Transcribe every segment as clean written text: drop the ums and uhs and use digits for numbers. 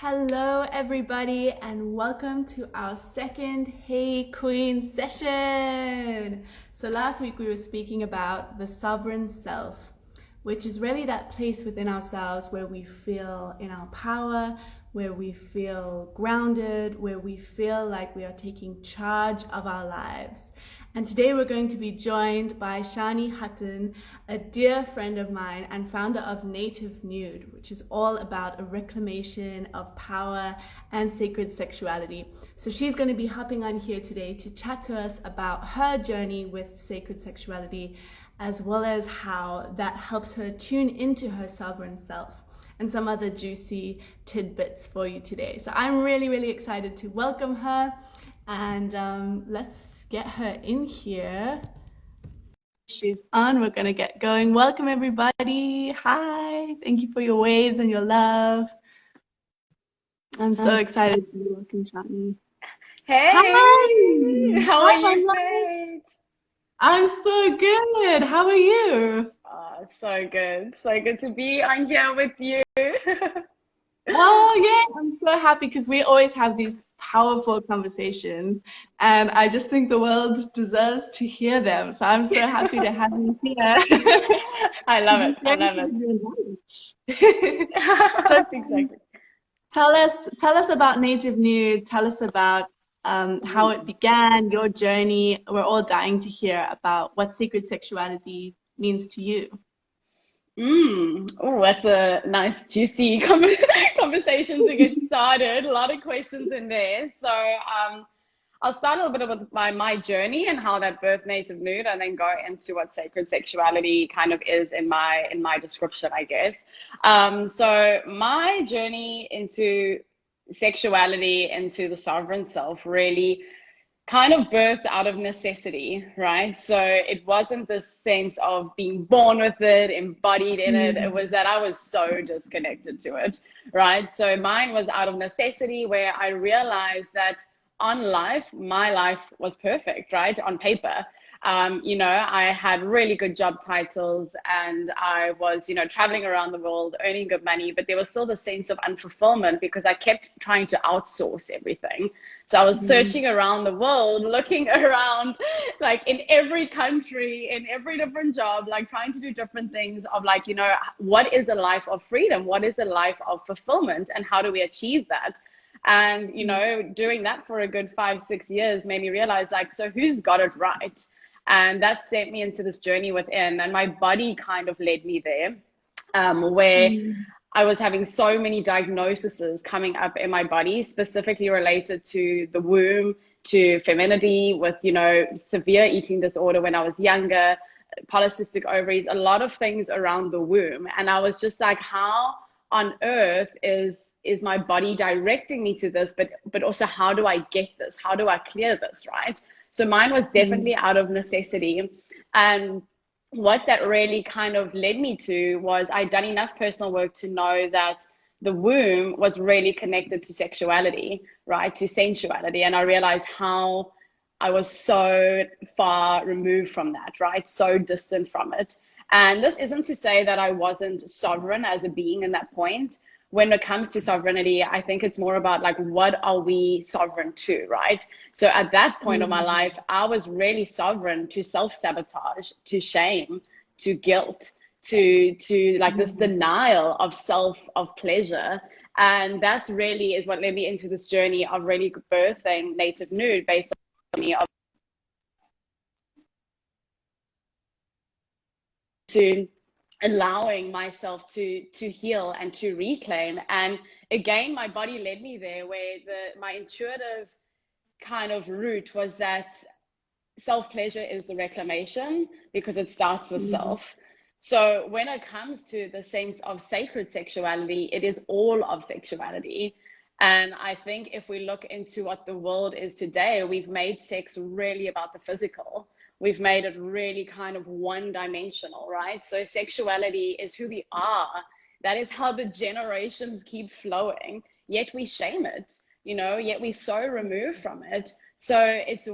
Hello, everybody, and welcome to our second Hey Queen session. So last week we were speaking about the sovereign self, which is really that place within ourselves where we feel in our power, where we feel grounded, where we feel like we are taking charge of our lives. And today we're going to be joined by Shani Hutten, a dear friend of mine and founder of Native Nude, which is all about a reclamation of power and sacred sexuality. So she's going to be hopping on here today to chat to us about her journey with sacred sexuality, as well as how that helps her tune into her sovereign self, and some other juicy tidbits for you today. So I'm really excited to welcome her, and let's get her in here. She's on. We're going to get going. Welcome, everybody. Hi. Thank you for your waves and your love. I'm so excited to be welcome, Shani. Hey, Hi. how are you, Paige? I'm so good. How are you? Oh, so good. So good to be on here with you. Oh, yeah. I'm so happy because we always have these powerful conversations, and I just think the world deserves to hear them. So I'm so happy to have you here. I love it. I love it. So it. Exactly. tell us about Native Nude. Tell us about how it began, your journey. We're all dying to hear about what sacred sexuality means to you. Oh, that's a nice, juicy conversation to get started. A lot of questions in there. So, I'll start a little bit with my journey and how that birthed Native Nude, and then go into what sacred sexuality kind of is in my description, I guess. So my journey into sexuality, into the sovereign self, really kind of birthed out of necessity, right? So it wasn't this sense of being born with it, embodied in it. It was that I was so disconnected to it, right? So mine was out of necessity, where I realized that on life, my life was perfect, right? On paper. I had really good job titles, and I was, traveling around the world, earning good money, but there was still the sense of unfulfillment because I kept trying to outsource everything. So I was searching around the world, looking around, like in every country, in every different job, like trying to do different things of like, what is a life of freedom? What is a life of fulfillment? And how do we achieve that? And, doing that for a good 5-6 years made me realize, like, so who's got it right? And that sent me into this journey within, and my body kind of led me there, where I was having so many diagnoses coming up in my body, specifically related to the womb, to femininity, with, severe eating disorder when I was younger, polycystic ovaries, a lot of things around the womb. And I was just like, how on earth is my body directing me to this, but also how do I get this? How do I clear this, right? So mine was definitely out of necessity. And what that really kind of led me to was I'd done enough personal work to know that the womb was really connected to sexuality, right? To sensuality. And I realized how I was so far removed from that, right? So distant from it. And this isn't to say that I wasn't sovereign as a being in that point. When it comes to sovereignty, I think it's more about like, what are we sovereign to, right? So at that point of my life, I was really sovereign to self-sabotage, to shame, to guilt, to like this denial of self, of pleasure. And that really is what led me into this journey of really birthing Native Nude, based on me, of to allowing myself to heal and to reclaim. And again, my body led me there, where my intuitive kind of route was that self-pleasure is the reclamation, because it starts with self. So when it comes to the sense of sacred sexuality, it is all of sexuality. And I think if we look into what the world is today, we've made sex really about the physical. We've made it really kind of one-dimensional, right? So sexuality is who we are. That is how the generations keep flowing. Yet we shame it, yet we're so removed from it. So it's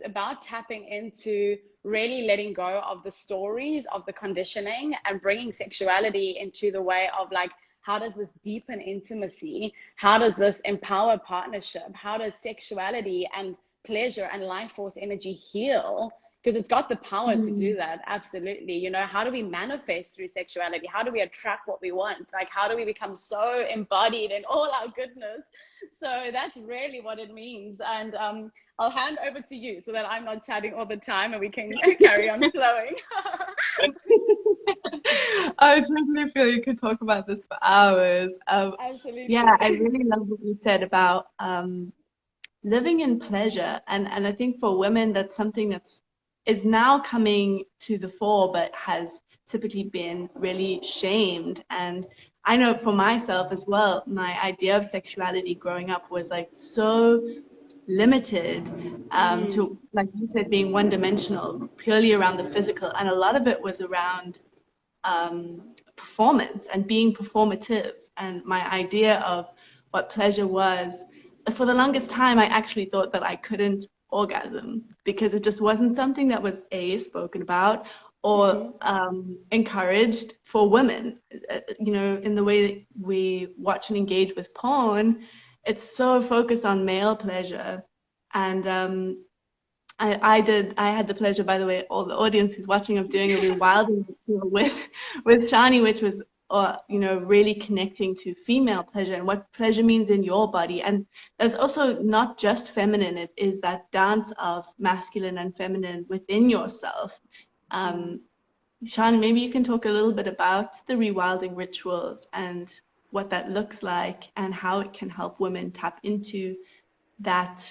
about tapping into really letting go of the stories, of the conditioning, and bringing sexuality into the way of like, How does this deepen intimacy? How does this empower partnership? How does sexuality and pleasure and life force energy heal? Because it's got the power to do that. Absolutely. You know, how do we manifest through sexuality? How do we attract what we want? Like, how do we become so embodied in all our goodness? So that's really what it means. And I'll hand over to you so that I'm not chatting all the time and we can carry on flowing. I totally feel you could talk about this for hours. Absolutely. Yeah, I really love what you said about living in pleasure. And I think for women, that's something is now coming to the fore, but has typically been really shamed. And I know for myself as well, my idea of sexuality growing up was like so limited to, like you said, being one-dimensional, purely around the physical. And a lot of it was around performance and being performative. And my idea of what pleasure was, for the longest time, I actually thought that I couldn't orgasm because it just wasn't something that was spoken about or encouraged for women. You know, in the way that we watch and engage with porn, it's so focused on male pleasure. And I had the pleasure, by the way, all the audience who's watching, of doing a rewilding ritual with Shani, which was you know, really connecting to female pleasure and what pleasure means in your body. And that's also not just feminine, it is that dance of masculine and feminine within yourself. Shani, maybe you can talk a little bit about the rewilding rituals and what that looks like and how it can help women tap into that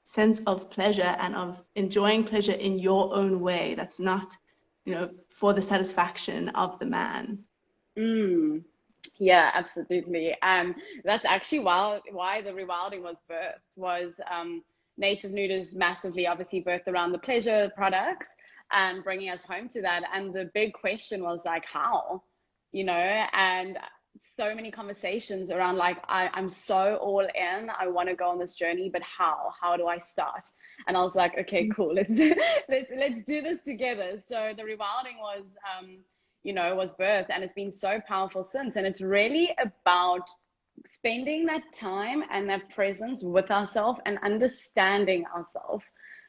sense of pleasure and of enjoying pleasure in your own way. That's not, you know, for the satisfaction of the man. Yeah, absolutely. That's actually why the rewilding was birthed, was Native Nude is massively obviously birthed around the pleasure products and bringing us home to that. And the big question was like, how, you know, and so many conversations around like, I'm so all in, I want to go on this journey, but how do I start? And I was like, okay, cool, let's do this together. So the rewilding was you know, was birthed, and it's been so powerful since. And it's really about spending that time and that presence with ourselves and understanding ourselves.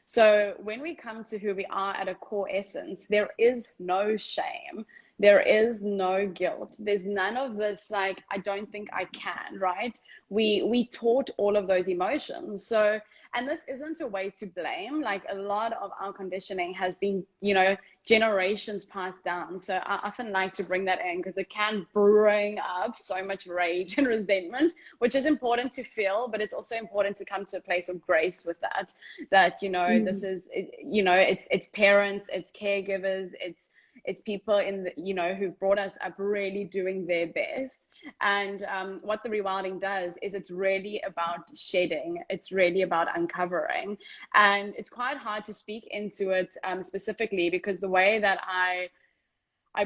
So when we come to who we are at a core essence, there is no shame. There is no guilt. There's none of this, like, I don't think I can, right? We taught all of those emotions. So, and this isn't a way to blame. Like, a lot of our conditioning has been, you know, generations passed down. So I often like to bring that in because it can bring up so much rage and resentment, which is important to feel, but it's also important to come to a place of grace with that, you know, this is, you know, it's parents, it's caregivers, it's people in the, you know, who've brought us up really doing their best. And what the rewilding does is it's really about shedding. It's really about uncovering. And it's quite hard to speak into it specifically, because the way that I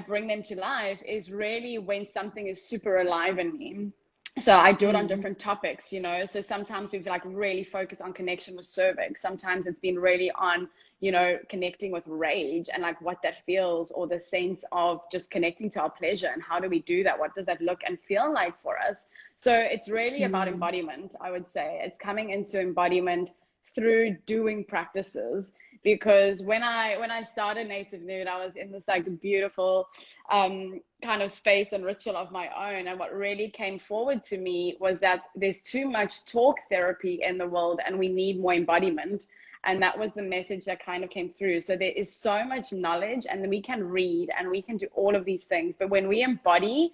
bring them to life is really when something is super alive in me. So I do it on different topics, you know. So sometimes we've like really focused on connection with cervix. Sometimes it's been really on, you know, connecting with rage and like what that feels, or the sense of just connecting to our pleasure and how do we do that? What does that look and feel like for us? So it's really about embodiment, I would say. It's coming into embodiment through doing practices. Because when I started Native Nude, I was in this like beautiful kind of space and ritual of my own. And what really came forward to me was that there's too much talk therapy in the world and we need more embodiment. And that was the message that kind of came through. So there is so much knowledge, and then we can read and we can do all of these things. But when we embody,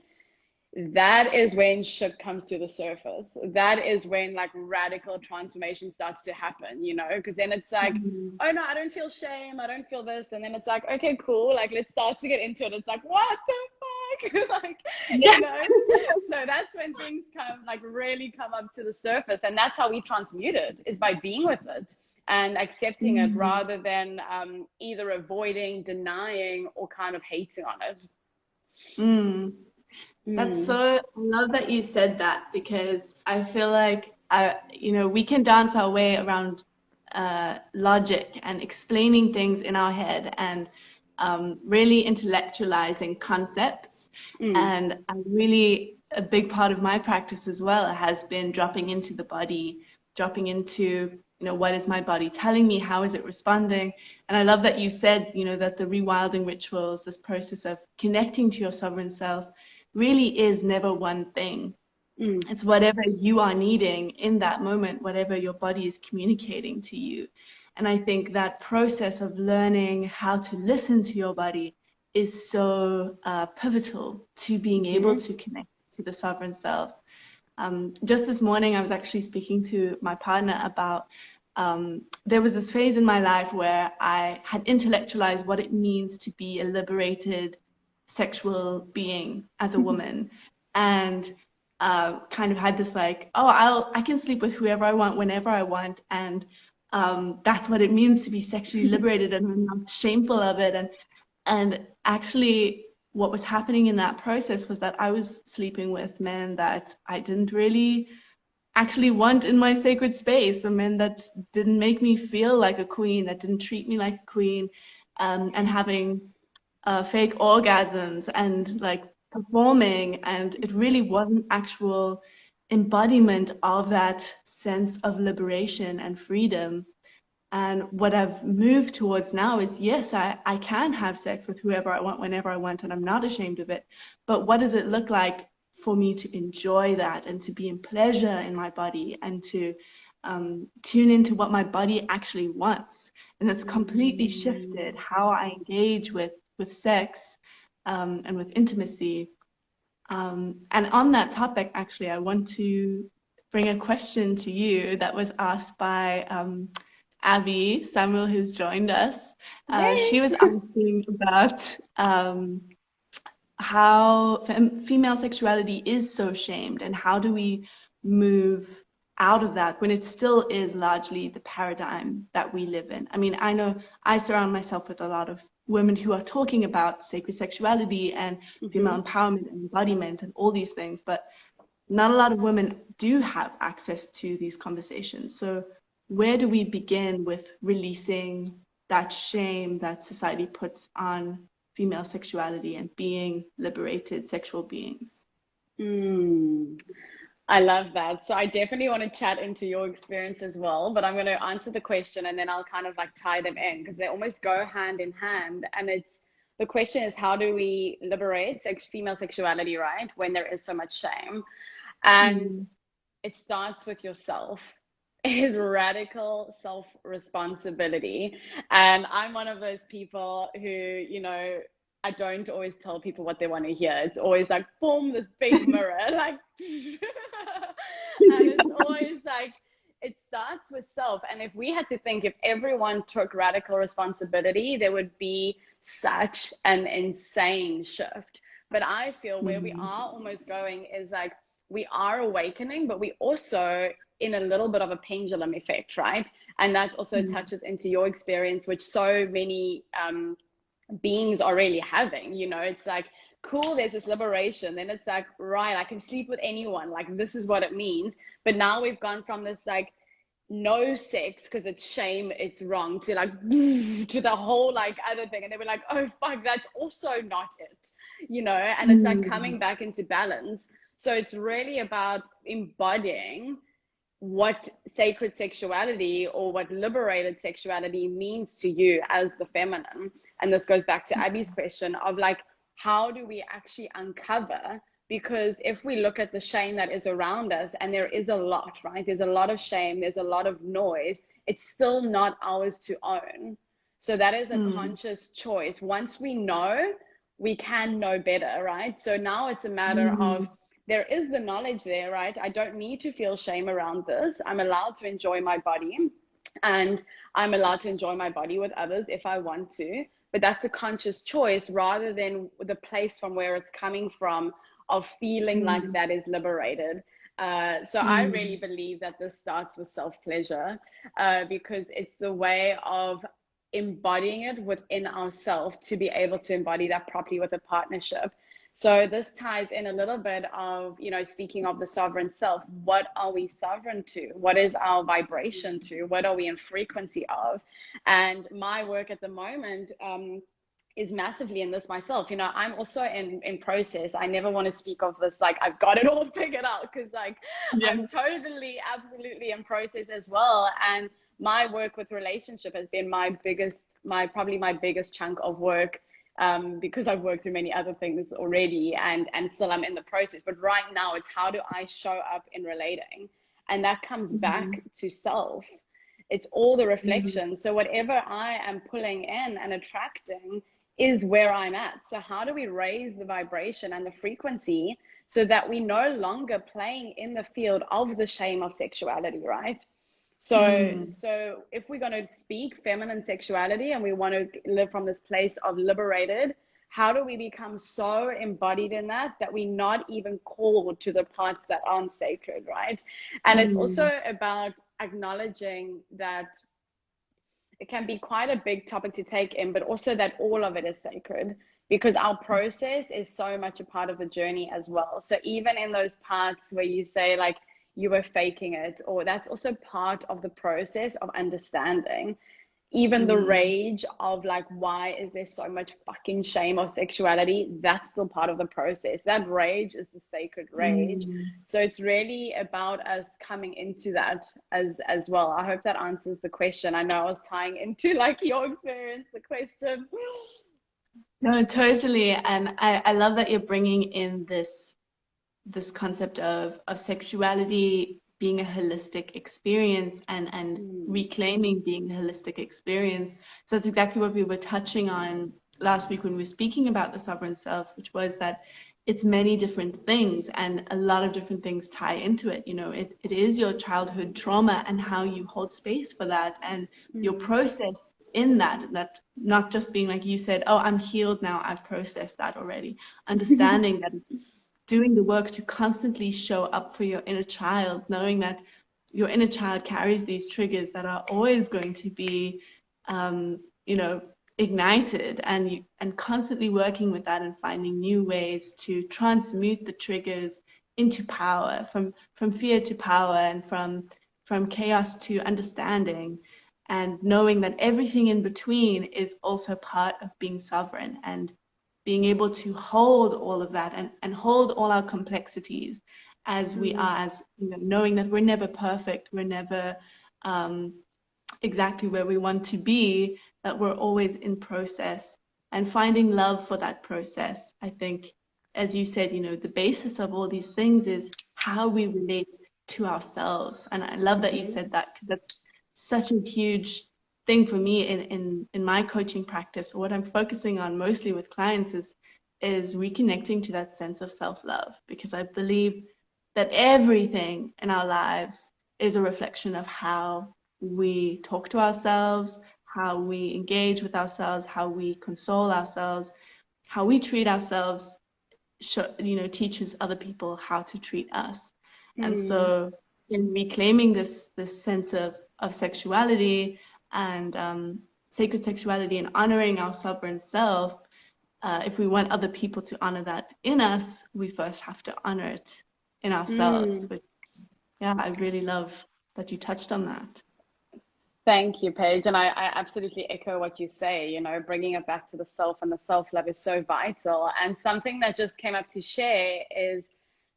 that is when shit comes to the surface. That is when like radical transformation starts to happen, you know, because then it's like, oh no, I don't feel shame, I don't feel this. And then it's like, okay, cool, like let's start to get into it. It's like, what the fuck? Like, you know, so that's when things really come up to the surface. And that's how we transmute it, is by being with it and accepting it, rather than either avoiding, denying, or kind of hating on it. That's so, I love that you said that, because I feel like, you know, we can dance our way around logic and explaining things in our head and really intellectualizing concepts. And I really a big part of my practice as well has been dropping into the body, dropping into, what is my body telling me? How is it responding? And I love that you said, that the rewilding rituals, this process of connecting to your sovereign self, really is never one thing. It's whatever you are needing in that moment, whatever your body is communicating to you. And I think that process of learning how to listen to your body is so pivotal to being able to connect to the sovereign self. Just this morning, I was actually speaking to my partner about there was this phase in my life where I had intellectualized what it means to be a liberated sexual being as a woman, and kind of had this like, oh, I can sleep with whoever I want whenever I want, and that's what it means to be sexually liberated, and I'm not shameful of it. And actually, what was happening in that process was that I was sleeping with men that I didn't really actually want in my sacred space, the men that didn't make me feel like a queen, that didn't treat me like a queen, and having fake orgasms and like performing, and it really wasn't actual embodiment of that sense of liberation and freedom. And what I've moved towards now is, yes, I can have sex with whoever I want, whenever I want, and I'm not ashamed of it. But what does it look like for me to enjoy that and to be in pleasure in my body and to tune into what my body actually wants? And it's completely shifted how I engage with sex and with intimacy. And on that topic, actually, I want to bring a question to you that was asked by Abby Samuel, who's joined us. She was asking about how female sexuality is so shamed, and how do we move out of that when it still is largely the paradigm that we live in. I mean, I know I surround myself with a lot of women who are talking about sacred sexuality and female empowerment and embodiment and all these things, but not a lot of women do have access to these conversations. So where do we begin with releasing that shame that society puts on female sexuality and being liberated sexual beings? I love that. So I definitely want to chat into your experience as well, but I'm going to answer the question and then I'll kind of like tie them in because they almost go hand in hand. And the question is, how do we liberate female sexuality, right? When there is so much shame. And it starts with yourself. It is radical self-responsibility. And I'm one of those people who, I don't always tell people what they want to hear. It's always like, boom, this big mirror, like, and it's always like, it starts with self. And if we had to think, if everyone took radical responsibility, there would be such an insane shift. But I feel where we are almost going is like, we are awakening, but we also in a little bit of a pendulum effect, right? And that also touches into your experience, which so many beings are really having. It's like, cool, there's this liberation, then it's like, right, I can sleep with anyone, like this is what it means. But now we've gone from this like no sex because it's shame, it's wrong, to like to the whole like other thing, and they were like, oh fuck, that's also not it, and it's like coming back into balance. So it's really about embodying what sacred sexuality or what liberated sexuality means to you as the feminine. And this goes back to Abby's question of like, how do we actually uncover? Because if we look at the shame that is around us, and there is a lot, right? There's a lot of shame, there's a lot of noise, it's still not ours to own. So that is a conscious choice. Once we know, we can know better, right? So now it's a matter of, there is the knowledge there, right? I don't need to feel shame around this. I'm allowed to enjoy my body, and I'm allowed to enjoy my body with others if I want to. But that's a conscious choice rather than the place from where it's coming from of feeling like that is liberated. So I really believe that this starts with self-pleasure because it's the way of embodying it within ourselves to be able to embody that properly with a partnership. So this ties in a little bit of, speaking of the sovereign self, what are we sovereign to? What is our vibration to? What are we in frequency of? And my work at the moment is massively in this myself. You know, I'm also in process. I never want to speak of this like I've got it all figured out, because like Yeah. I'm totally, absolutely in process as well. And my work with relationship has been probably my biggest chunk of work, because I've worked through many other things already, and still I'm in the process. But right now it's how do I show up in relating, and that comes Mhm. back to self. It's all the Mhm. reflection. So whatever I am pulling in and attracting is where I'm at. So how do we raise the vibration and the frequency so that we no longer playing in the field of the shame of sexuality, right? Mm. So if we're going to speak feminine sexuality and we want to live from this place of liberated, how do we become so embodied in that that we're not even called to the parts that aren't sacred, right? And it's Mm. also about acknowledging that it can be quite a big topic to take in, but also that all of it is sacred, because our process is so much a part of the journey as well. So even in those parts where you say like you were faking it, or that's also part of the process of understanding. Even the Mm. rage of like, why is there so much fucking shame of sexuality? That's still part of the process. That rage is the sacred rage. Mm. So it's really about us coming into that as well. I hope that answers the question. I know I was tying into like your experience, the question. No, totally. And I love that you're bringing in this concept of sexuality being a holistic experience and Mm, reclaiming being a holistic experience. So that's exactly what we were touching on last week when we were speaking about the sovereign self, which was that it's many different things and a lot of different things tie into it. You know, it is your childhood trauma and how you hold space for that and your mm, process in that not just being like you said, oh, I'm healed now, I've processed that already. Understanding that it's doing the work to constantly show up for your inner child, knowing that your inner child carries these triggers that are always going to be, you know, ignited, and constantly working with that and finding new ways to transmute the triggers into power, from fear to power, and from chaos to understanding, and knowing that everything in between is also part of being sovereign and being able to hold all of that and hold all our complexities as we mm, are, as you know, knowing that we're never perfect, we're never um, exactly where we want to be, that we're always in process and finding love for that process. I think, as you said, you know, the basis of all these things is how we relate to ourselves. And I love that you mm, said that because that's such a huge thing for me in my coaching practice. What I'm focusing on mostly with clients is reconnecting to that sense of self-love, because I believe that everything in our lives is a reflection of how we talk to ourselves, how we engage with ourselves, how we console ourselves, how we treat ourselves, you know, teaches other people how to treat us. And mm, so in reclaiming this sense of sexuality and sacred sexuality and honoring our sovereign self, if we want other people to honor that in us, we first have to honor it in ourselves. mm. But yeah, I really love that you touched on that. Thank you, Paige. And I absolutely echo what you say. You know, bringing it back to the self and the self-love is so vital. And something that just came up to share is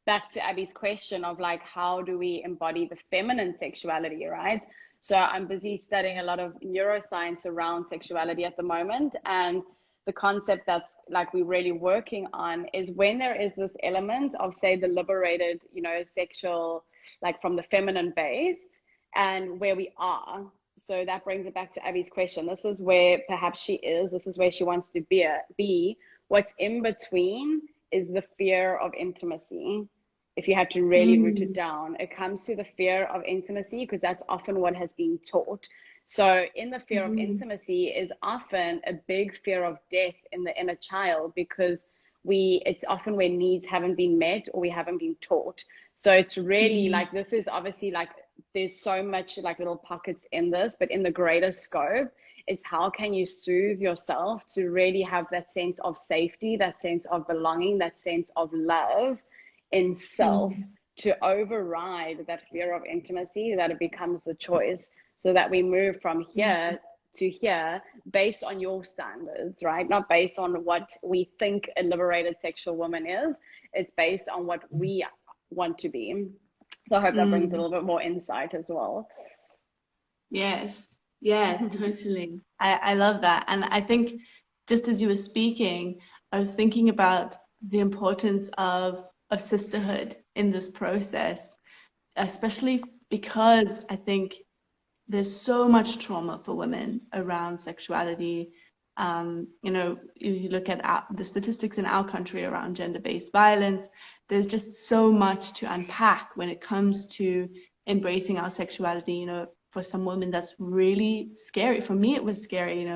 back to Abby's question of like, how do we embody the feminine sexuality, right? So I'm busy studying a lot of neuroscience around sexuality at the moment. And the concept that's like we're really working on is when there is this element of, say, the liberated, you know, sexual, like from the feminine based, and where we are. So that brings it back to Abby's question. This is where perhaps she is. This is where she wants to be. What's in between is the fear of intimacy. If you had to really root it Mm, down, it comes to the fear of intimacy because that's often what has been taught. So, in the fear of mm, intimacy is often a big fear of death in the inner child, because it's often where needs haven't been met or we haven't been taught. So it's really mm, like, this is obviously like there's so much like little pockets in this, but in the greater scope, it's how can you soothe yourself to really have that sense of safety, that sense of belonging, that sense of love in self, mm, to override that fear of intimacy, that it becomes the choice, so that we move from here to hear based on your standards, right? Not based on what we think a liberated sexual woman is. It's based on what we want to be. So I hope that brings a little bit more insight as well. Yes. Yeah, totally. I love that. And I think just as you were speaking, I was thinking about the importance of sisterhood in this process, especially because I think there's so much trauma for women around sexuality. You look at the statistics in our country around gender-based violence. There's just so much to unpack when it comes to embracing our sexuality. For some women, that's really scary. For me, it was scary.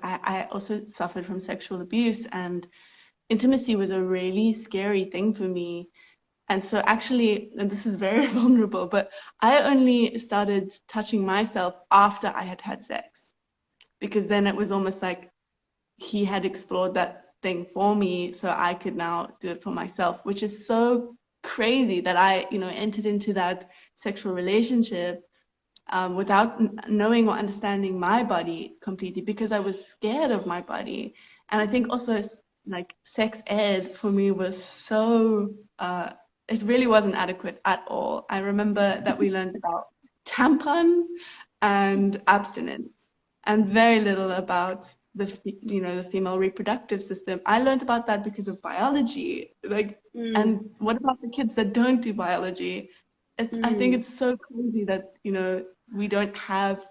I also suffered from sexual abuse, and intimacy was a really scary thing for me. And so actually, and this is very vulnerable, but I only started touching myself after I had had sex, because then it was almost like he had explored that thing for me, so I could now do it for myself, which is so crazy that I, entered into that sexual relationship without knowing or understanding my body completely, because I was scared of my body. And I think also like sex ed for me was so it really wasn't adequate at all. I remember that we learned about tampons and abstinence, and very little about the female reproductive system. I learned about that because of biology, and what about the kids that don't do biology? I think it's so crazy that we don't have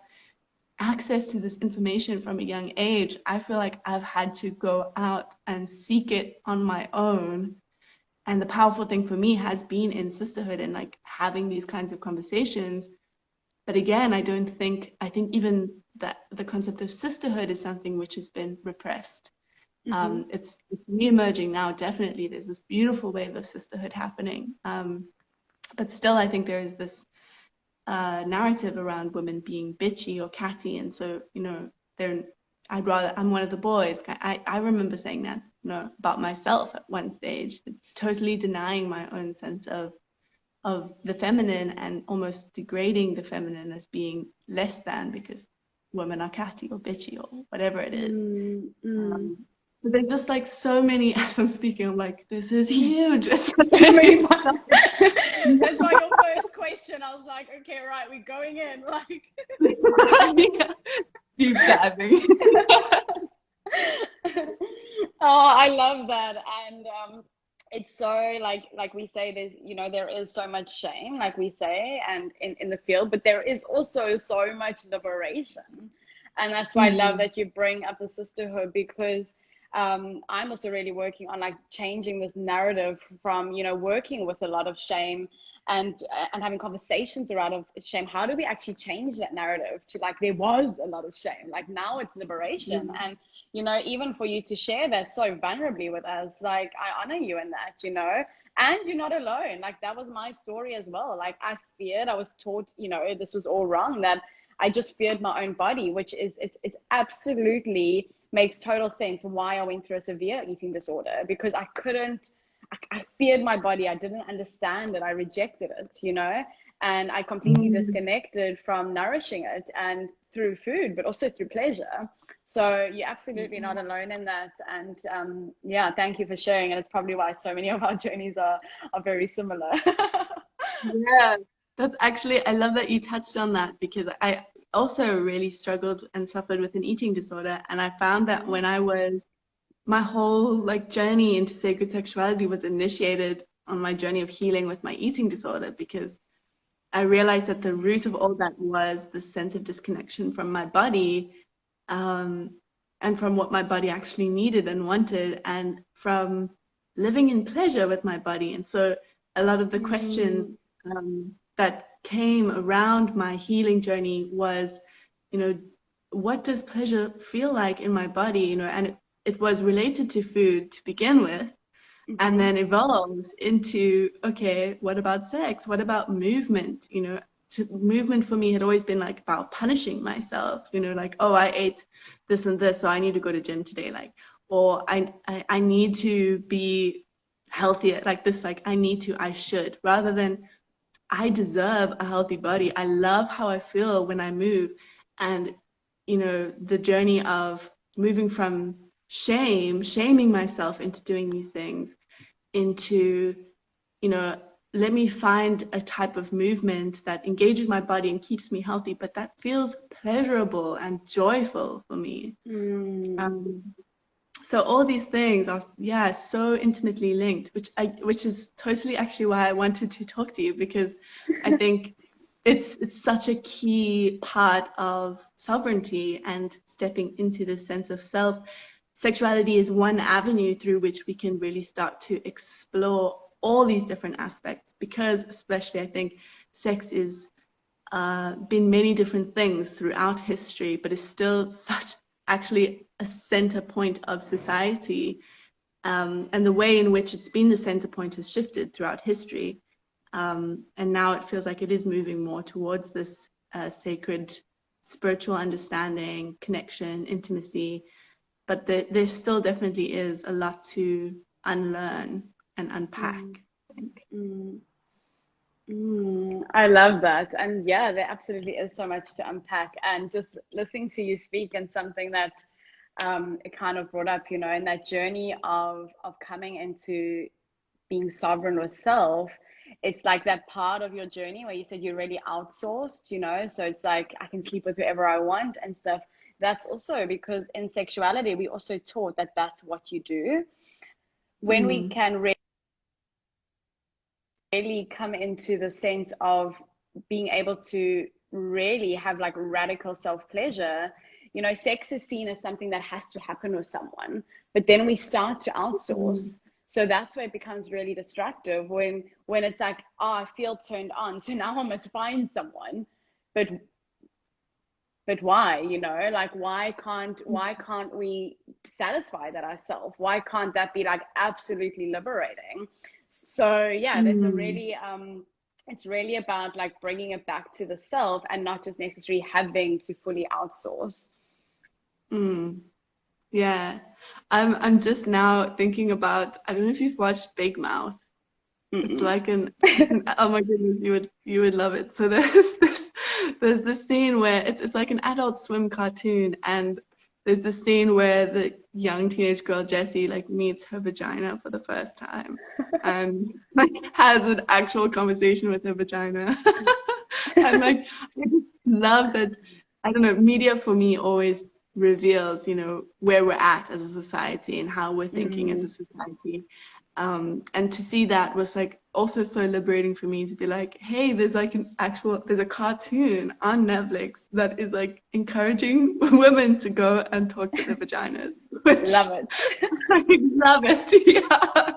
access to this information from a young age. I feel like I've had to go out and seek it on my own. And the powerful thing for me has been in sisterhood and like having these kinds of conversations. But again, I think even that the concept of sisterhood is something which has been repressed. It's re-emerging now, definitely. There's this beautiful wave of sisterhood happening. But still, I think there is this narrative around women being bitchy or catty. And so, I'm one of the boys. I remember saying that, about myself at one stage, totally denying my own sense of the feminine and almost degrading the feminine as being less than because women are catty or bitchy or whatever it is. But there's just like so many, as I'm speaking, I'm like, this is huge. So many times. That's why your first question, I was like, okay, right, we're going in, like. Yeah. Deep diving. Oh, I love that. And it's so like we say, there is so much shame, like we say, and in the field, but there is also so much liberation. And that's why I love that you bring up the sisterhood, because I'm also really working on like changing this narrative from, working with a lot of shame and having conversations around shame. How do we actually change that narrative to like, there was a lot of shame, like now it's liberation. And, even for you to share that so vulnerably with us, like I honor you in that, and you're not alone. Like that was my story as well. Like I was taught, this was all wrong, that I just feared my own body, which is, it's absolutely makes total sense why I went through a severe eating disorder, because I feared my body. I didn't understand it. I rejected it, and I completely disconnected from nourishing it, and through food, but also through pleasure. So you're absolutely not alone in that. And thank you for sharing. And it's probably why so many of our journeys are very similar. Yeah, that's actually, I love that you touched on that, because I also really struggled and suffered with an eating disorder. And I found that my whole like journey into sacred sexuality was initiated on my journey of healing with my eating disorder, because I realized that the root of all that was the sense of disconnection from my body, and from what my body actually needed and wanted, and from living in pleasure with my body. And so a lot of the questions that came around my healing journey was, what does pleasure feel like in my body? And it was related to food to begin with, and then evolved into, okay, what about sex? What about movement? Movement for me had always been like about punishing myself, like, oh, I ate this and this, so I need to go to gym today, like, or I need to be healthier, like this, like I should, rather than I deserve a healthy body. I love how I feel when I move. And you know, the journey of moving from shaming myself into doing these things, into, you know, let me find a type of movement that engages my body and keeps me healthy, but that feels pleasurable and joyful for me. So all these things are, yeah, so intimately linked, which is totally actually why I wanted to talk to you, because I think it's such a key part of sovereignty and stepping into this sense of self. Sexuality is one avenue through which we can really start to explore all these different aspects, because especially I think sex is been many different things throughout history, but is still such actually a center point of society. And the way in which it's been the center point has shifted throughout history. And now it feels like it is moving more towards this sacred spiritual understanding, connection, intimacy. But there still definitely is a lot to unlearn and unpack, I think. I love that. And yeah, there absolutely is so much to unpack. And just listening to you speak, and something that it kind of brought up, you know, in that journey of coming into being sovereign with self, it's like that part of your journey where you said you're really outsourced, you know, so it's like I can sleep with whoever I want and stuff. That's also because in sexuality, we also taught that that's what you do. When we can really come into the sense of being able to really have like radical self-pleasure, you know, sex is seen as something that has to happen with someone, but then we start to outsource. So that's where it becomes really destructive, when it's like, oh, I feel turned on, so now I must find someone. But why, you know, like why can't we satisfy that ourselves? Why can't that be like absolutely liberating? So yeah, there's a really it's really about like bringing it back to the self, and not just necessarily having to fully outsource. Yeah, I'm just now thinking about, I don't know if you've watched Big Mouth. It's like oh my goodness, you would love it. So there's this scene where it's like an Adult Swim cartoon, and there's this scene where the young teenage girl Jessie like meets her vagina for the first time, and like has an actual conversation with her vagina. And like I just love that. I don't know, media for me always reveals, you know, where we're at as a society and how we're thinking as a society. And to see that was like also so liberating for me, to be like, hey, there's like there's a cartoon on Netflix that is like encouraging women to go and talk to their vaginas. Love it. I love it. Yeah.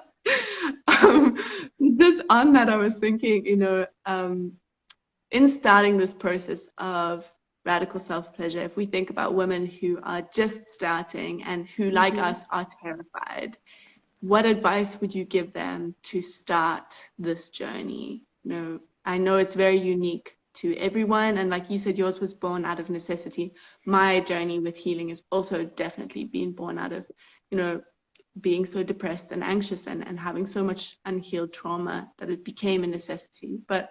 Just on that, I was thinking, you know, in starting this process of radical self-pleasure, if we think about women who are just starting and who, like us, are terrified, what advice would you give them to start this journey? You know, I know it's very unique to everyone, and like you said, yours was born out of necessity. My journey with healing has also definitely been born out of, you know, being so depressed and anxious and having so much unhealed trauma that it became a necessity. But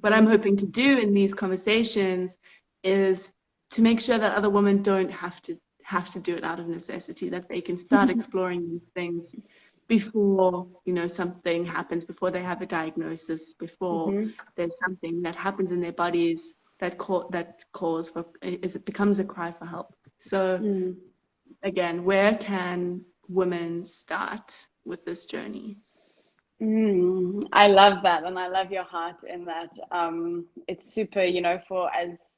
what I'm hoping to do in these conversations is to make sure that other women don't have to do it out of necessity, that they can start exploring these things before, you know, something happens, before they have a diagnosis, before there's something that happens in their bodies that calls for, it becomes a cry for help. So again, where can women start with this journey? I love that, and I love your heart in that. It's super, you know, for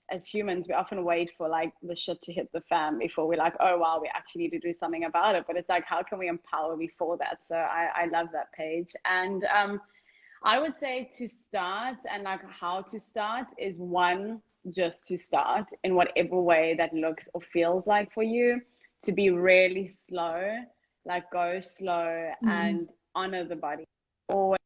as humans, we often wait for like the shit to hit the fan before we're like, oh wow, we actually need to do something about it. But it's like, how can we empower before that? So I love that page. And I would say to start, and like how to start is, one, just to start in whatever way that looks or feels like for you, to be really slow, like go slow and honor the body. Always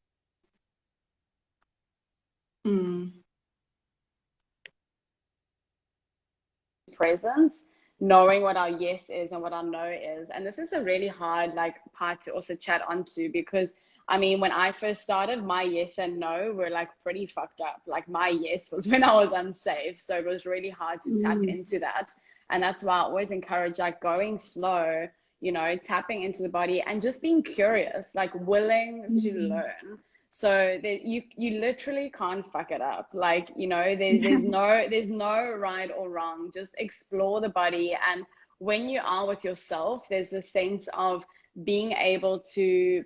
presence, knowing what our yes is and what our no is. And this is a really hard like part to also chat onto, because I mean, when I first started, my yes and no were like pretty fucked up. Like my yes was when I was unsafe, so it was really hard to tap into that. And that's why I always encourage like going slow, you know, tapping into the body and just being curious, like willing to learn. So that you literally can't fuck it up. Like, you know, there's no right or wrong. Just explore the body. And when you are with yourself, there's a sense of being able to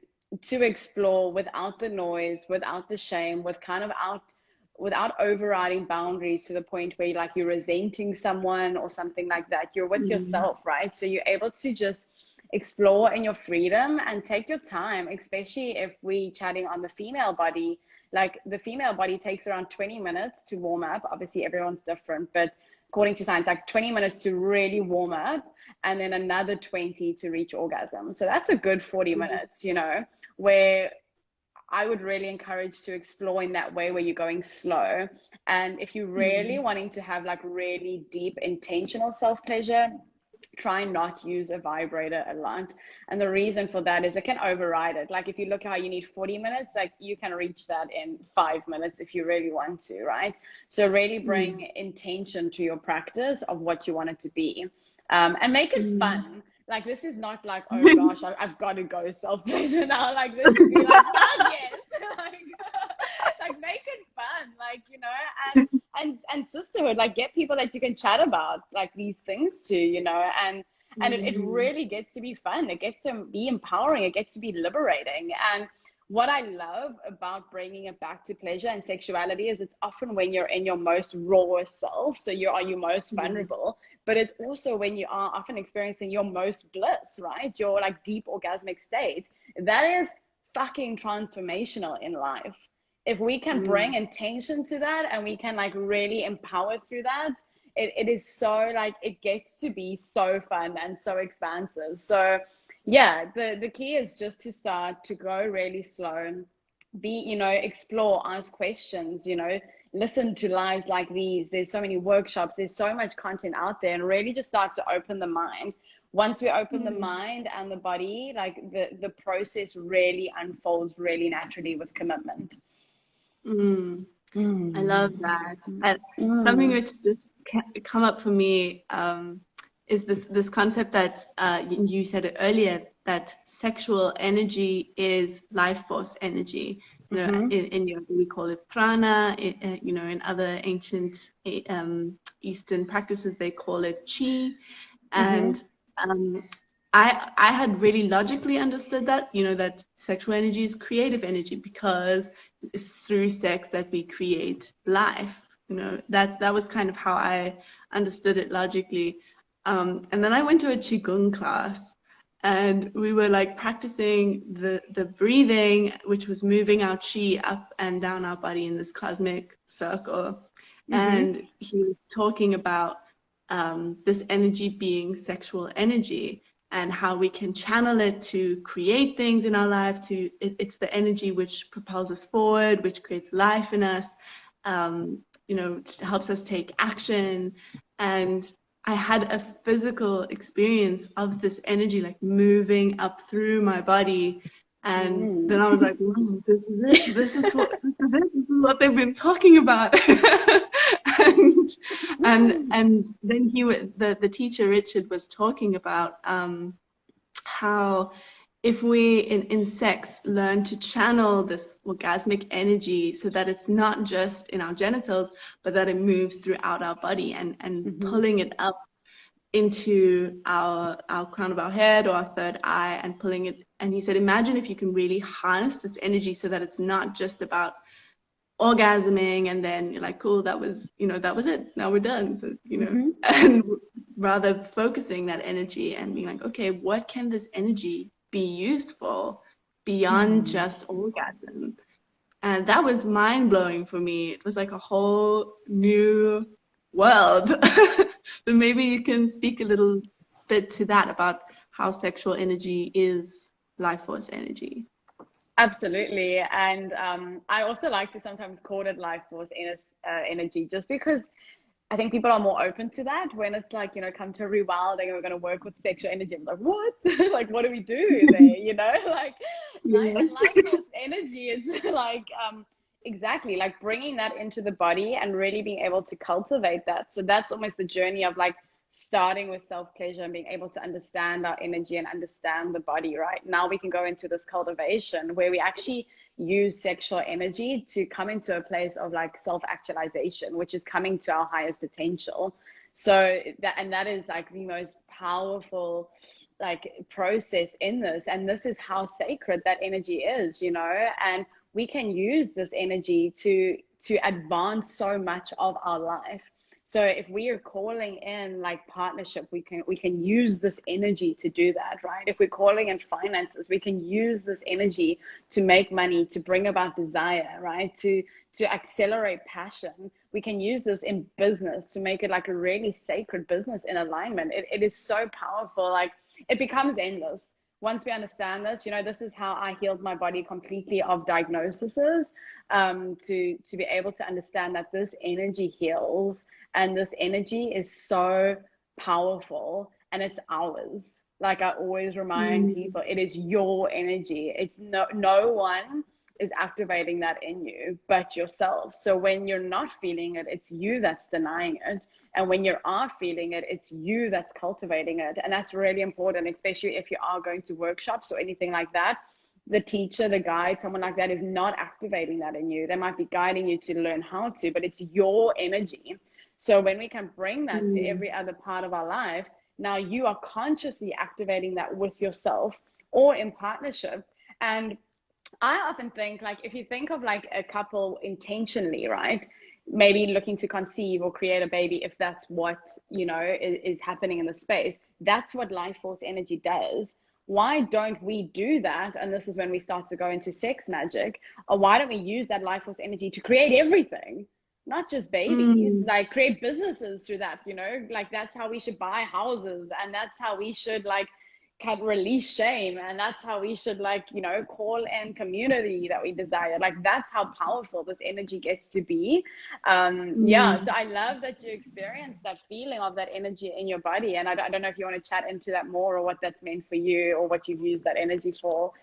explore without the noise, without the shame, without overriding boundaries to the point where you're resenting someone or something like that. You're with yourself, right? So you're able to just explore in your freedom and take your time, especially if we chatting on the female body. Like the female body takes around 20 minutes to warm up. Obviously everyone's different, but according to science, like 20 minutes to really warm up, and then another 20 to reach orgasm. So that's a good 40 minutes, you know, where I would really encourage to explore in that way, where you're going slow. And if you're really wanting to have like really deep intentional self-pleasure, try and not use a vibrator a lot. And the reason for that is it can override it. Like if you look how you need 40 minutes, like you can reach that in 5 minutes if you really want to, right? So really bring intention to your practice of what you want it to be, and make it fun. Like this is not like, oh gosh, I've got to go self-pleasure now. Like this should be like, fuck yes. like make it fun, like, you know, and sisterhood, like get people that you can chat about like these things to, you know, and it really gets to be fun. It gets to be empowering. It gets to be liberating. And what I love about bringing it back to pleasure and sexuality is it's often when you're in your most rawest self. So you are your most vulnerable, but it's also when you are often experiencing your most bliss, right? Your like deep orgasmic state. That is fucking transformational in life. If we can bring intention to that and we can like really empower through that, it is so like, it gets to be so fun and so expansive. So yeah, the key is just to start to go really slow, be, you know, explore, ask questions, you know, listen to lives like these. There's so many workshops, there's so much content out there, and really just start to open the mind. Once we open the mind and the body, like the process really unfolds really naturally with commitment. I love that. And something which just come up for me is this concept that you said earlier, that sexual energy is life force energy. You know, in yoga we call it prana. You know, in other ancient Eastern practices they call it chi. And I had really logically understood that, you know, that sexual energy is creative energy because it's through sex that we create life. You know, that was kind of how I understood it logically. And then I went to a Qigong class and we were like practicing the breathing, which was moving our chi up and down our body in this cosmic circle. And he was talking about this energy being sexual energy and how we can channel it to create things in our life. It's the energy which propels us forward, which creates life in us, you know, helps us take action. And I had a physical experience of this energy like moving up through my body. And then I was like, wow, this is it. This is what they've been talking about. and then the teacher Richard was talking about how if we in sex learn to channel this orgasmic energy so that it's not just in our genitals, but that it moves throughout our body and pulling it up into our crown of our head or our third eye and pulling it. And he said, imagine if you can really harness this energy so that it's not just about orgasming and then you're like, cool, that was it, now we're done, but, you know, and rather focusing that energy and being like, okay, what can this energy be used for beyond just orgasm? And that was mind-blowing for me. It was like a whole new world. But maybe you can speak a little bit to that, about how sexual energy is life force energy. Absolutely. And I also like to sometimes call it life force energy, just because I think people are more open to that when it's like, you know, come to Rewilding and we're going to work with sexual energy. I'm like, what? Like, what do we do there? You know, like life force energy. It's like, exactly, like bringing that into the body and really being able to cultivate that. So that's almost the journey of like starting with self-pleasure and being able to understand our energy and understand the body, right? Now we can go into this cultivation where we actually use sexual energy to come into a place of like self-actualization, which is coming to our highest potential. So that is like the most powerful like process in this, and this is how sacred that energy is, you know. And we can use this energy to advance so much of our life. So if we are calling in like partnership, we can use this energy to do that, right? If we're calling in finances, we can use this energy to make money, to bring about desire, right? To accelerate passion. We can use this in business to make it like a really sacred business in alignment. It is so powerful. Like, it becomes endless once we understand this. You know, this is how I healed my body completely of diagnoses, to be able to understand that this energy heals, and this energy is so powerful, and it's ours. Like, I always remind people, it is your energy. It's no one is activating that in you but yourself. So when you're not feeling it, it's you that's denying it. And when you are feeling it, it's you that's cultivating it. And that's really important, especially if you are going to workshops or anything like that. The teacher, the guide, someone like that is not activating that in you. They might be guiding you to learn how to, but it's your energy. So when we can bring that to every other part of our life, now you are consciously activating that with yourself or in partnership. And I often think, like, if you think of like a couple intentionally, right? Maybe looking to conceive or create a baby, if that's what, you know, is happening in the space, that's what life force energy does. Why don't we do that? And this is when we start to go into sex magic. Or why don't we use that life force energy to create everything? Not just babies, like create businesses through that, you know, like that's how we should buy houses, and that's how we should like can release shame, and that's how we should, like, you know, call in community that we desire. Like, that's how powerful this energy gets to be. Yeah, so I love that you experienced that feeling of that energy in your body, and I don't know if you want to chat into that more, or what that's meant for you, or what you've used that energy for.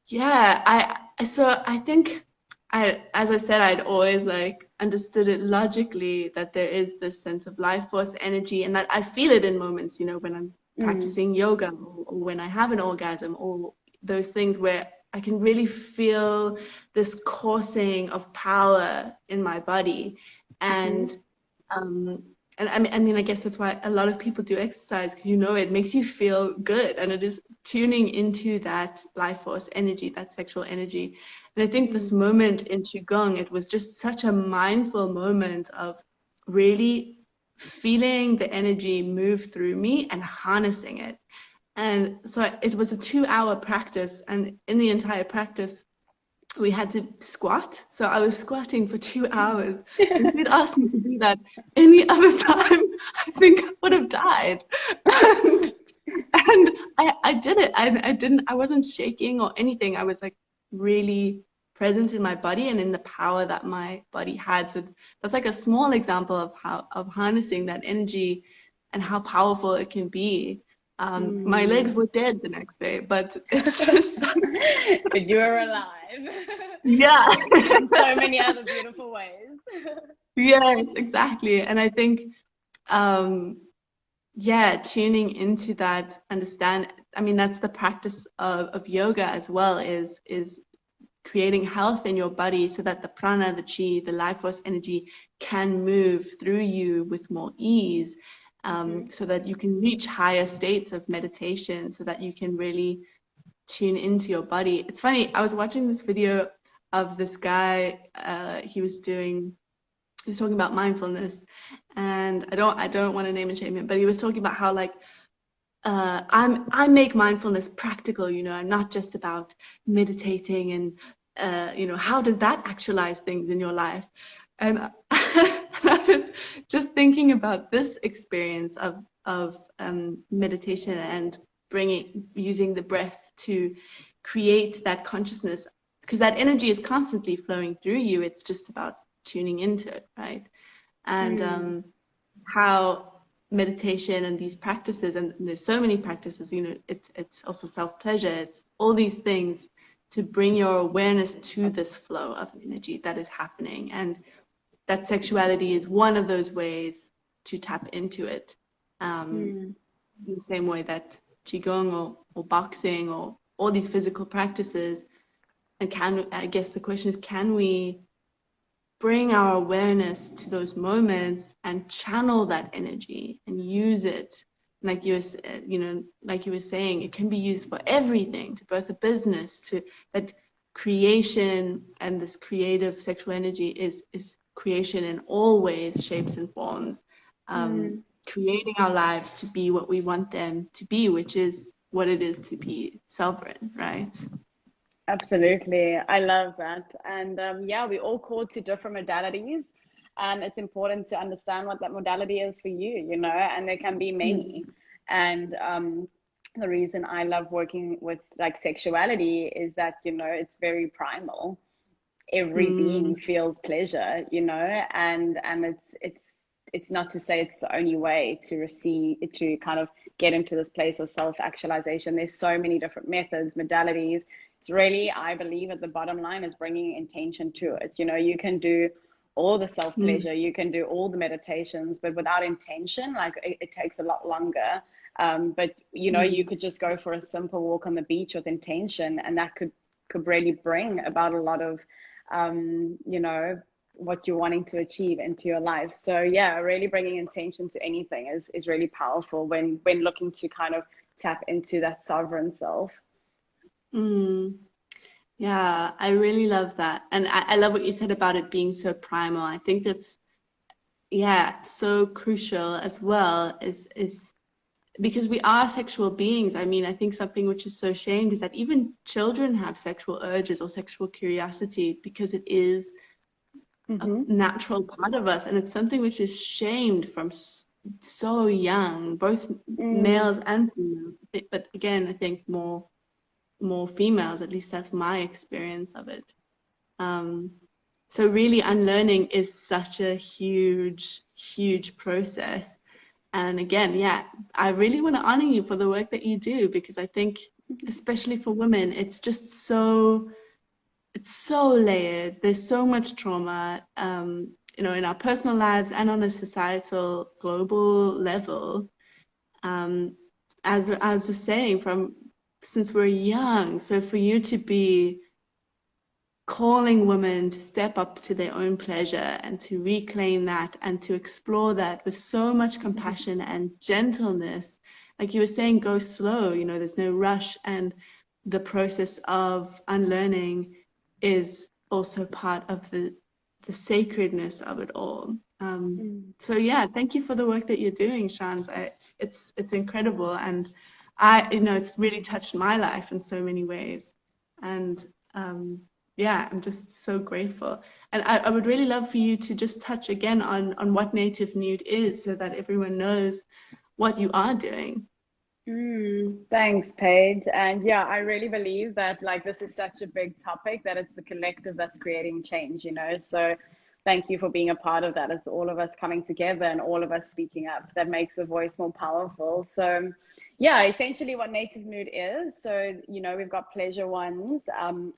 Yeah, I think as I said, I'd always like understood it logically that there is this sense of life force energy, and that I feel it in moments, you know, when I'm practicing yoga, or when I have an orgasm, or those things where I can really feel this coursing of power in my body. And I mean, I guess that's why a lot of people do exercise, because, you know, it makes you feel good, and it is tuning into that life force energy, that sexual energy. And I think this moment in Qigong, it was just such a mindful moment of really feeling the energy move through me and harnessing it. And so it was a 2-hour practice, and in the entire practice we had to squat. So I was squatting for 2 hours. And if you'd asked me to do that any other time, I think I would have died. And I did it. I wasn't shaking or anything. I was like really present in my body and in the power that my body had. So that's like a small example of harnessing that energy and how powerful it can be. My legs were dead the next day, but it's just but you're alive. Yeah. In so many other beautiful ways. Yes, exactly. And I think yeah, tuning into that, I mean, that's the practice of yoga as well, is creating health in your body so that the prana, the chi, the life force energy can move through you with more ease, so that you can reach higher states of meditation, so that you can really tune into your body. It's funny, I was watching this video of this guy, he was talking about mindfulness, and I don't want to name and shame him, but he was talking about how, like, I make mindfulness practical, you know. I'm not just about meditating and you know, how does that actualize things in your life? And I was just thinking about this experience of meditation and using the breath to create that consciousness, because that energy is constantly flowing through you. It's just about tuning into it, right? And how meditation and these practices, and there's so many practices, you know, it's also self-pleasure, it's all these things to bring your awareness to this flow of energy that is happening, and that sexuality is one of those ways to tap into it. In the same way that Qigong or boxing or all these physical practices. And I guess the question is, can we bring our awareness to those moments and channel that energy and use it? Like you were saying, it can be used for everything, to both a business, to that creation, and this creative sexual energy is creation in all ways, shapes and forms. Creating our lives to be what we want them to be, which is what it is to be sovereign, right? Absolutely. I love that. And yeah, we all called to different modalities, and it's important to understand what that modality is for you, you know, and there can be many. And the reason I love working with like sexuality is that, you know, it's very primal. Every being feels pleasure, you know, and it's not to say it's the only way to receive, to kind of get into this place of self-actualization. There's so many different methods, modalities. It's really, I believe, at the bottom line is bringing intention to it. You know, you can do all the self-pleasure, you can do all the meditations, but without intention, like it takes a lot longer. But you know, you could just go for a simple walk on the beach with intention, and that could really bring about a lot of you know, what you're wanting to achieve into your life. So yeah, really bringing intention to anything is really powerful when looking to kind of tap into that sovereign self. Yeah, I really love that. And I love what you said about it being so primal. I think that's, yeah, so crucial as well, is because we are sexual beings. I mean, I think something which is so shamed is that even children have sexual urges or sexual curiosity, because it is a natural part of us, and it's something which is shamed from so young, both males and females. But again, I think more females, at least that's my experience of it. So really unlearning is such a huge process. And again, yeah, I really want to honor you for the work that you do, because I think, especially for women, it's just it's so layered. There's so much trauma, you know, in our personal lives and on a societal, global level. As I was just saying, since we're young, so for you to be calling women to step up to their own pleasure and to reclaim that and to explore that with so much compassion and gentleness, like you were saying, go slow, you know, there's no rush, and the process of unlearning is also part of the sacredness of it all. So yeah, thank you for the work that you're doing, Shans. It's incredible, and you know, it's really touched my life in so many ways, and yeah, I'm just so grateful. And I would really love for you to just touch again on what Native Nude is, so that everyone knows what you are doing. Thanks, Paige. And yeah, I really believe that like this is such a big topic that it's the collective that's creating change, you know. So thank you for being a part of that. It's all of us coming together and all of us speaking up that makes the voice more powerful. So yeah, essentially what Native Nude is. So, you know, we've got pleasure wands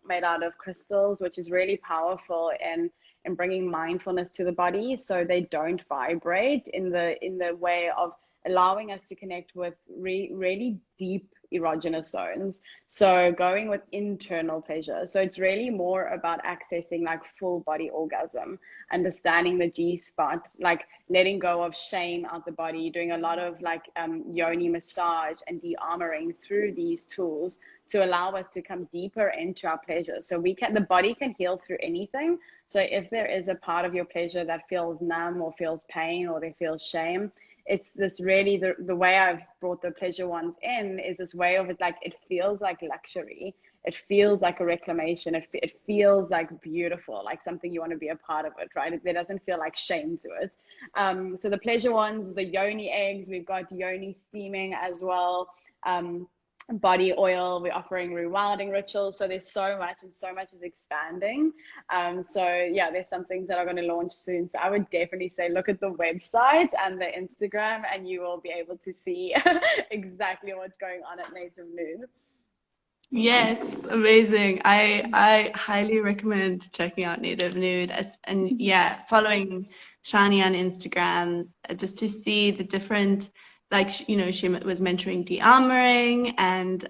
made out of crystals, which is really powerful in bringing mindfulness to the body, so they don't vibrate in the way of allowing us to connect with really deep erogenous zones. So going with internal pleasure. So it's really more about accessing like full body orgasm, understanding the G spot, like letting go of shame out the body, doing a lot of like yoni massage and de-armoring through these tools to allow us to come deeper into our pleasure. So the body can heal through anything. So if there is a part of your pleasure that feels numb or feels pain or they feel shame, it's this really, the way I've brought the pleasure ones in is this way of it, like it feels like luxury, it feels like a reclamation, it feels like beautiful, like something you want to be a part of it, right? There doesn't feel like shame to it. So the pleasure ones, the yoni eggs, we've got yoni steaming as well, body oil, we're offering Rewilding Rituals. So there's so much, and so much is expanding. So yeah, there's some things that are going to launch soon. So I would definitely say look at the website and the Instagram, and you will be able to see exactly what's going on at Native Nude. Yes, amazing. I highly recommend checking out Native Nude, and yeah, following Shani on Instagram, just to see the different, like, you know, she was mentoring de-armoring and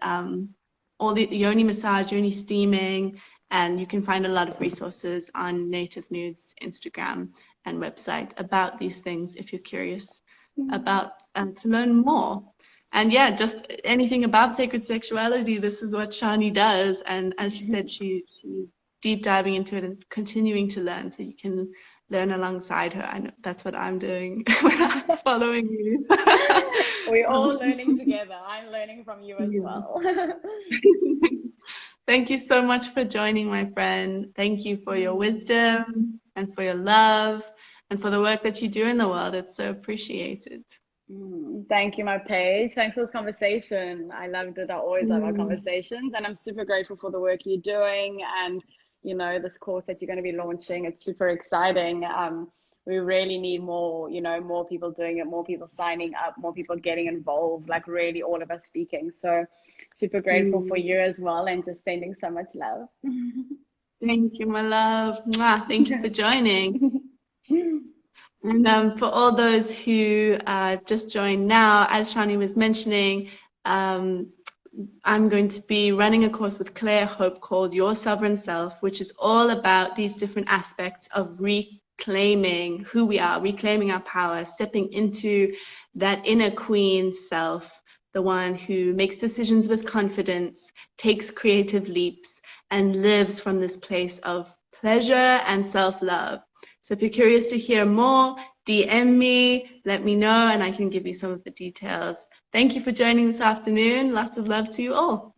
all the yoni massage, yoni steaming, and you can find a lot of resources on Native Nude's Instagram and website about these things if you're curious about to learn more. And yeah, just anything about sacred sexuality, this is what Shani does. And as she said, she's deep diving into it and continuing to learn, so you can learn alongside her. I know that's what I'm doing when I'm following you. We're all learning together. I'm learning from you as well. Thank you so much for joining, my friend. Thank you for your wisdom and for your love and for the work that you do in the world. It's so appreciated. Thank you, my Paige. Thanks for this conversation. I loved it. I always love our conversations, and I'm super grateful for the work you're doing and, you know, this course that you're going to be launching. It's super exciting. We really need more, you know, more people doing it, more people signing up, more people getting involved, like really all of us speaking. So super grateful for you as well, and just sending so much love. Thank you, my love. Mwah. Thank you for joining. And for all those who just joined now, as Shani was mentioning, I'm going to be running a course with Claire Hope called Your Sovereign Self, which is all about these different aspects of reclaiming who we are, reclaiming our power, stepping into that inner queen self, the one who makes decisions with confidence, takes creative leaps, and lives from this place of pleasure and self-love. So if you're curious to hear more, DM me, let me know, and I can give you some of the details. Thank you for joining this afternoon. Lots of love to you all.